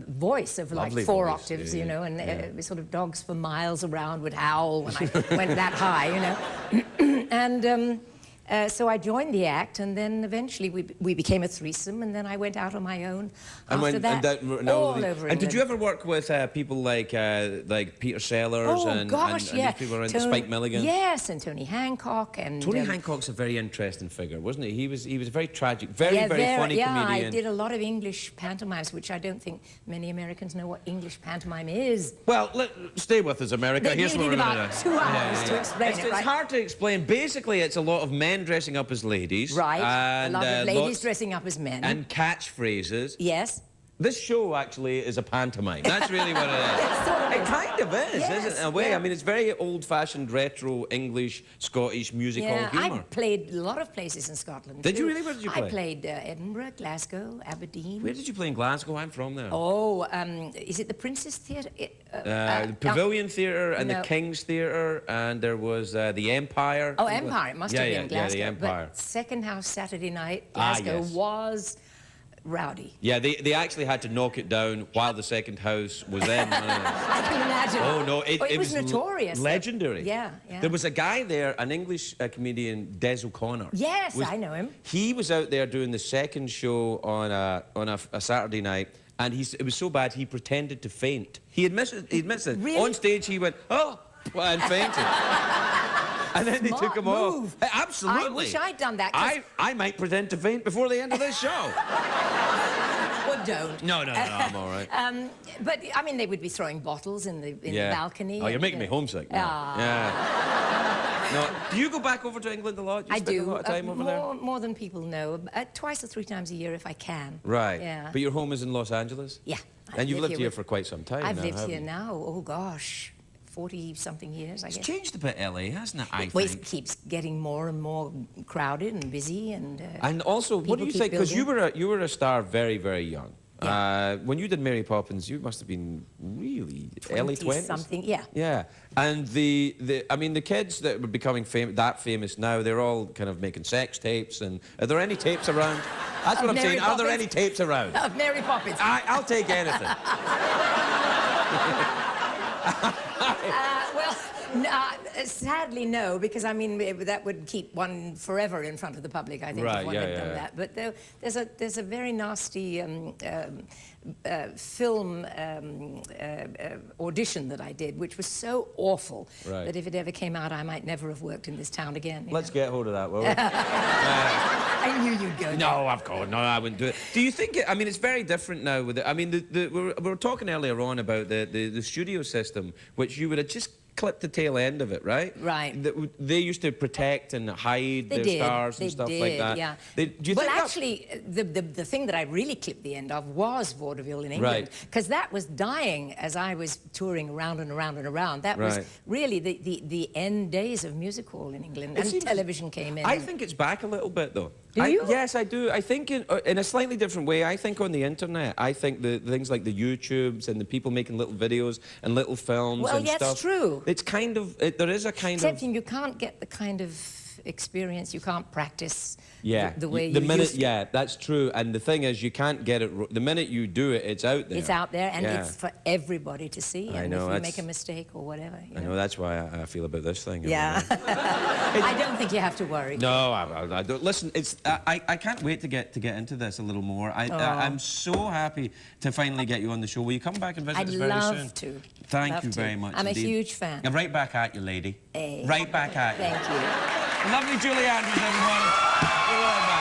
voice of like Lovely 4 voice, octaves, yeah, you know, and sort of dogs for miles around would howl when I went that high, you know. And so I joined the act, and then eventually we became a threesome, and then I went out on my own after that, all over England. And did you ever work with people like Peter Sellers and these people around Spike Milligan? Yes, and Tony Hancock. And Tony Hancock's a very interesting figure, wasn't he? He was very tragic, very funny comedian. Yeah, I did a lot of English pantomimes, which I don't think many Americans know what English pantomime is. Well, stay with us, America. Here's what we're going to do. About 2 hours to explain it, right? It's hard to explain. Basically, it's a lot of men dressing up as ladies. Right, and, a lot of ladies dressing up as men. And catchphrases. Yes. This show actually is a pantomime. That's really what it is. It kind of is, isn't it, in a way? Yeah. I mean, it's very old-fashioned, retro, English, Scottish musical humour. I played a lot of places in Scotland, Did you really? Where did you play? I played Edinburgh, Glasgow, Aberdeen. Where did you play in Glasgow? I'm from there. Oh, is it the Princess Theatre? The Pavilion Theatre and the King's Theatre, and there was the Empire. Oh, Empire. It must have been Glasgow. Yeah, the Empire. But Second House Saturday night, Glasgow was rowdy. Yeah, they actually had to knock it down while the second house was in. I can imagine. Oh, no, it was notorious. Legendary. Yeah. There was a guy there, an English comedian, Des O'Connor. Yes, I know him. He was out there doing the second show on a Saturday night, and it was so bad he pretended to faint. He admits it. Really? On stage he went, oh, and fainted. And then they took him off. Absolutely. I wish I'd done that. I might pretend to faint before the end of this show. Well, don't. No, I'm all right. But, I mean, they would be throwing bottles in the balcony. Oh, you're making me homesick now. Yeah. No, do you go back over to England a lot? I do. Spend a lot of time over there? More than people know. 2 or 3 times a year if I can. Right. Yeah. But your home is in Los Angeles? Yeah. And you've lived here for quite some time now, I've lived here now, oh gosh, 40-something years, I guess. It's changed a bit, LA, hasn't it, I think? Well, it keeps getting more and more crowded and busy, and also, what do you think? Because you were a star very, very young. Yeah. When you did Mary Poppins, you must have been really early 20s. Something, yeah. Yeah, and I mean, the kids that were becoming that famous now, they're all kind of making sex tapes. And are there any tapes around? That's what I'm saying. Are there any tapes around? Of Mary Poppins. I'll take anything. Well, sadly, no, because, I mean, that would keep one forever in front of the public, I think, if one had done that. But there's a very nasty film audition that I did, which was so awful that if it ever came out, I might never have worked in this town again. Let's get hold of that, will we? I knew you'd go there. No, of course, no, I wouldn't do it. Do you think I mean, it's very different now with it. I mean, we were talking earlier on about the studio system, which you would have just clipped the tail end of it, right? Right. They used to protect and hide the stars and stuff like that. Yeah. Do you think actually, the thing that I really clipped the end of was vaudeville in England, because that was dying as I was touring around and around and around. That was really the end days of music hall in England, and television came in. I think it's back a little bit, though. Do you? Yes, I do. I think in a slightly different way. I think on the internet, I think the things like the YouTubes and the people making little videos and little films and stuff. Well, that's true. It's kind of, there is a kind Except you can't get the kind of experience, you can't practice the way you used to. Yeah, that's true. And the thing is, you can't get it... The minute you do it, it's out there. It's out there, and it's for everybody to see. I know, if you make a mistake or whatever. I know, that's why I feel about this thing. Yeah. I don't think you have to worry. No, I don't. Listen, I can't wait to get into this a little more. I'm so happy to finally get you on the show. Will you come back and visit us very soon? I'd love to. Thank you very much I'm indeed. a huge fan. I'm right back at you, lady. Hey. Right back at you. Thank you. Lovely Julie Andrews, everyone. We're right back.